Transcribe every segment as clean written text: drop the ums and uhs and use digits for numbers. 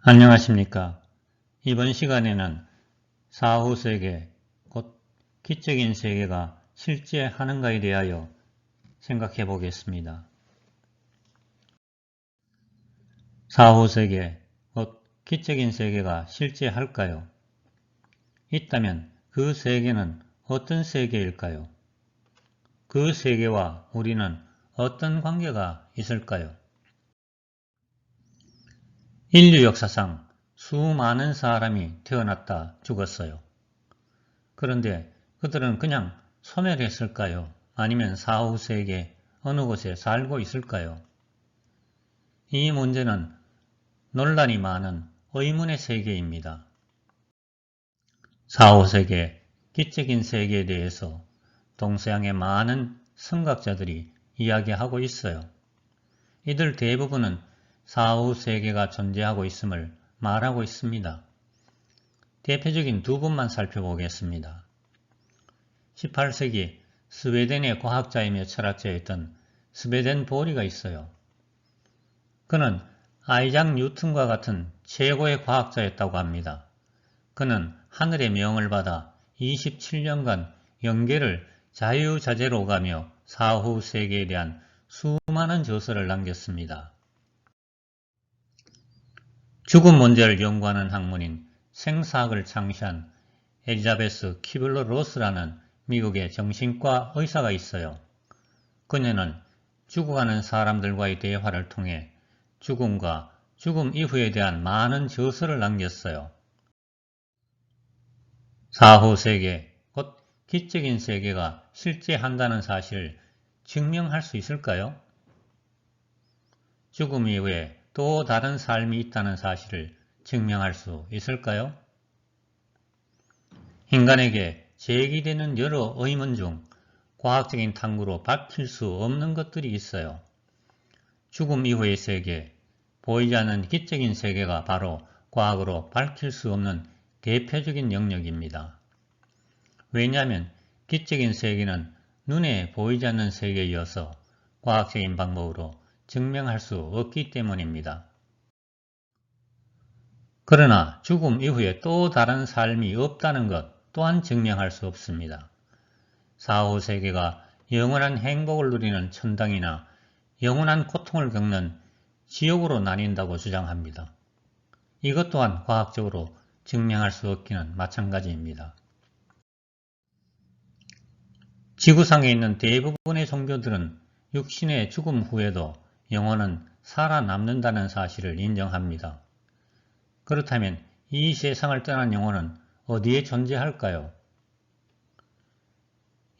안녕하십니까. 이번 시간에는 사후세계, 곧 기적인 세계가 실제 하는가에 대하여 생각해 보겠습니다. 사후세계, 곧 기적인 세계가 실제 할까요? 있다면 그 세계는 어떤 세계일까요? 그 세계와 우리는 어떤 관계가 있을까요? 인류 역사상 수많은 사람이 태어났다 죽었어요. 그런데 그들은 그냥 소멸했을까요? 아니면 사후세계 어느 곳에 살고 있을까요? 이 문제는 논란이 많은 의문의 세계입니다. 사후세계, 기적인 세계에 대해서 동서양의 많은 선각자들이 이야기하고 있어요. 이들 대부분은 사후세계가 존재하고 있음을 말하고 있습니다. 대표적인 두 분만 살펴보겠습니다. 18세기 스웨덴의 과학자이며 철학자였던 스베덴보리가 있어요. 그는 아이작 뉴턴과 같은 최고의 과학자였다고 합니다. 그는 하늘의 명을 받아 27년간 영계를 자유자재로 오가며 사후 세계에 대한 수많은 저서를 남겼습니다. 죽음 문제를 연구하는 학문인 생사학을 창시한 엘리자베스 키블러-로스라는 미국의 정신과 의사가 있어요. 그녀는 죽어가는 사람들과의 대화를 통해 죽음과 죽음 이후에 대한 많은 저서를 남겼어요. 사후세계, 곧 기적인 세계가 실제한다는 사실을 증명할 수 있을까요? 죽음 이후에 또 다른 삶이 있다는 사실을 증명할 수 있을까요? 인간에게 제기되는 여러 의문 중 과학적인 탐구로 밝힐 수 없는 것들이 있어요. 죽음 이후의 세계, 보이지 않는 기적인 세계가 바로 과학으로 밝힐 수 없는 대표적인 영역입니다. 왜냐하면 기적인 세계는 눈에 보이지 않는 세계이어서 과학적인 방법으로 증명할 수 없기 때문입니다. 그러나 죽음 이후에 또 다른 삶이 없다는 것 또한 증명할 수 없습니다. 사후세계가 영원한 행복을 누리는 천당이나 영원한 고통을 겪는 지옥으로 나뉜다고 주장합니다. 이것 또한 과학적으로 증명할 수 없기는 마찬가지입니다. 지구상에 있는 대부분의 종교들은 육신의 죽음 후에도 영혼은 살아남는다는 사실을 인정합니다. 그렇다면 이 세상을 떠난 영혼은 어디에 존재할까요?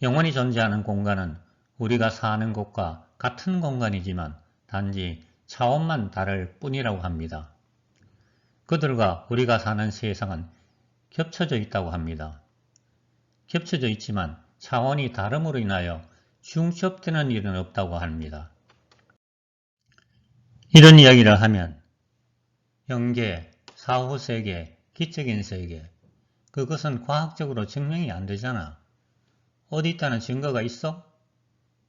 영혼이 존재하는 공간은 우리가 사는 곳과 같은 공간이지만 단지 차원만 다를 뿐이라고 합니다. 그들과 우리가 사는 세상은 겹쳐져 있다고 합니다. 겹쳐져 있지만 차원이 다름으로 인하여 중첩되는 일은 없다고 합니다. 이런 이야기를 하면 영계, 사후세계, 기적인 세계, 그것은 과학적으로 증명이 안 되잖아. 어디 있다는 증거가 있어?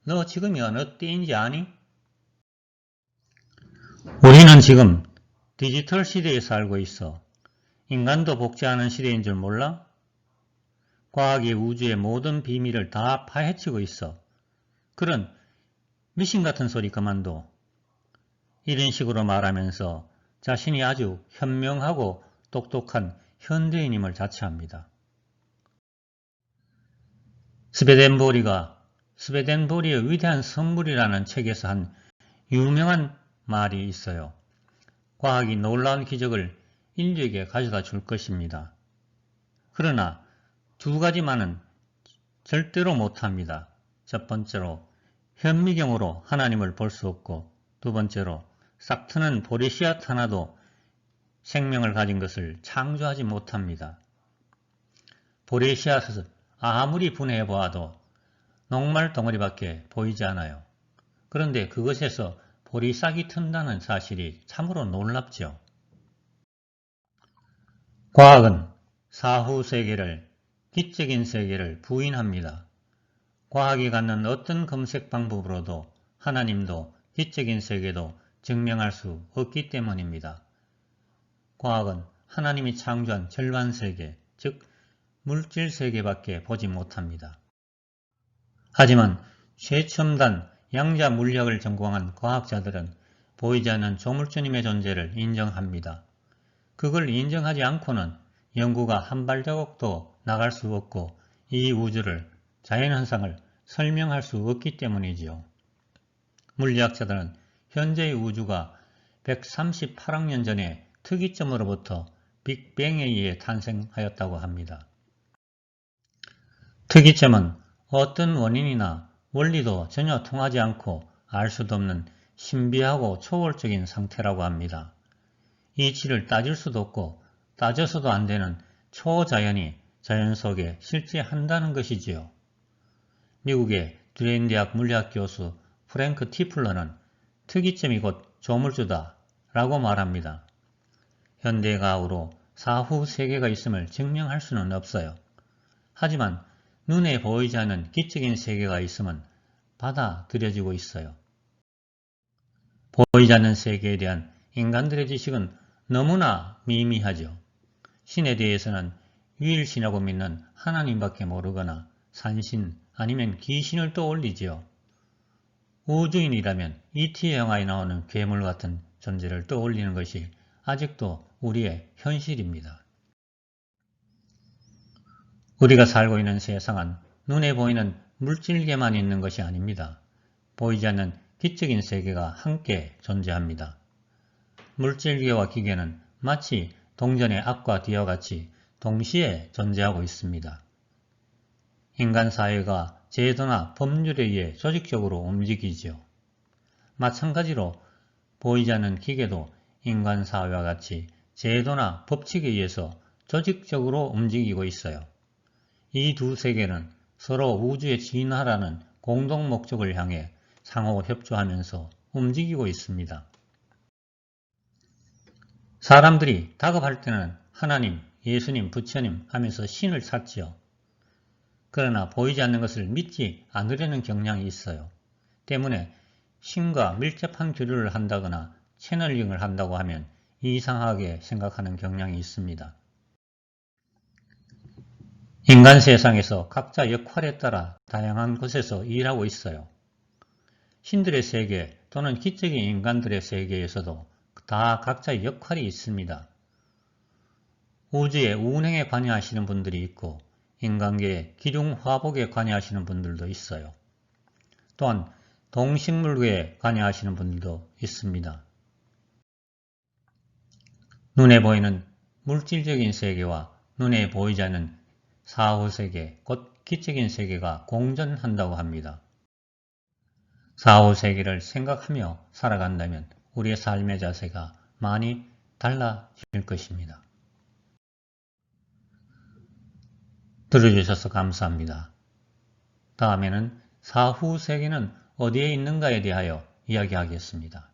너 지금이 어느 때인지 아니? 우리는 지금 디지털 시대에 살고 있어. 인간도 복제하는 시대인 줄 몰라? 과학이 우주의 모든 비밀을 다 파헤치고 있어. 그런 미신 같은 소리 그만둬. 이런 식으로 말하면서 자신이 아주 현명하고 똑똑한 현대인임을 자처합니다. 스베덴보리의 위대한 선물이라는 책에서 한 유명한 말이 있어요. 과학이 놀라운 기적을 인류에게 가져다 줄 것입니다. 그러나 두 가지만은 절대로 못합니다. 첫 번째로 현미경으로 하나님을 볼 수 없고 두 번째로 싹 트는 보리씨앗 하나도 생명을 가진 것을 창조하지 못합니다. 보리씨앗을 아무리 분해해 보아도 녹말 덩어리밖에 보이지 않아요. 그런데 그것에서 보리싹이 튼다는 사실이 참으로 놀랍죠. 과학은 사후 세계를, 기적인 세계를 부인합니다. 과학이 갖는 어떤 검색 방법으로도 하나님도 기적인 세계도 증명할 수 없기 때문입니다. 과학은 하나님이 창조한 절반 세계, 즉 물질 세계밖에 보지 못합니다. 하지만 최첨단 양자 물리학을 전공한 과학자들은 보이지 않는 조물주님의 존재를 인정합니다. 그걸 인정하지 않고는 연구가 한 발자국도 나갈 수 없고 이 우주를, 자연현상을 설명할 수 없기 때문이지요. 물리학자들은 현재의 우주가 138억 년 전에 특이점으로부터 빅뱅에 의해 탄생하였다고 합니다. 특이점은 어떤 원인이나 원리도 전혀 통하지 않고 알 수도 없는 신비하고 초월적인 상태라고 합니다. 이치를 따질 수도 없고 따져서도 안 되는 초자연이 자연 속에 실제한다는 것이지요. 미국의 듀레인 대학 물리학 교수 프랭크 티플러는 특이점이 곧 조물주다 라고 말합니다. 현대과학으로 사후 세계가 있음을 증명할 수는 없어요. 하지만 눈에 보이지 않는 기적인 세계가 있음은 받아들여지고 있어요. 보이지 않는 세계에 대한 인간들의 지식은 너무나 미미하죠. 신에 대해서는 유일신이라고 믿는 하나님밖에 모르거나 산신 아니면 귀신을 떠올리지요. 우주인이라면 E.T. 영화에 나오는 괴물 같은 존재를 떠올리는 것이 아직도 우리의 현실입니다. 우리가 살고 있는 세상은 눈에 보이는 물질계만 있는 것이 아닙니다. 보이지 않는 기적인 세계가 함께 존재합니다. 물질계와 기계는 마치 동전의 앞과 뒤와 같이 동시에 존재하고 있습니다. 인간 사회가 제도나 법률에 의해 조직적으로 움직이지요. 마찬가지로 보이지 않는 기계도 인간 사회와 같이 제도나 법칙에 의해서 조직적으로 움직이고 있어요. 이 두 세계는 서로 우주에 진화라는 공동 목적을 향해 상호 협조하면서 움직이고 있습니다. 사람들이 다급할 때는 하나님, 예수님, 부처님 하면서 신을 찾지요. 그러나 보이지 않는 것을 믿지 않으려는 경향이 있어요. 때문에 신과 밀접한 교류를 한다거나 채널링을 한다고 하면 이상하게 생각하는 경향이 있습니다. 인간 세상에서 각자 역할에 따라 다양한 곳에서 일하고 있어요. 신들의 세계 또는 기적인 인간들의 세계에서도 다 각자의 역할이 있습니다. 우주의 운행에 관여하시는 분들이 있고 인간계의 기륭화복에 관여하시는 분들도 있어요. 또한 동식물계에 관여하시는 분들도 있습니다. 눈에 보이는 물질적인 세계와 눈에 보이지 않는 사후세계, 곧 기적인 세계가 공존한다고 합니다. 사후세계를 생각하며 살아간다면 우리의 삶의 자세가 많이 달라질 것입니다. 들어주셔서 감사합니다. 다음에는 사후세계는 어디에 있는가에 대하여 이야기하겠습니다.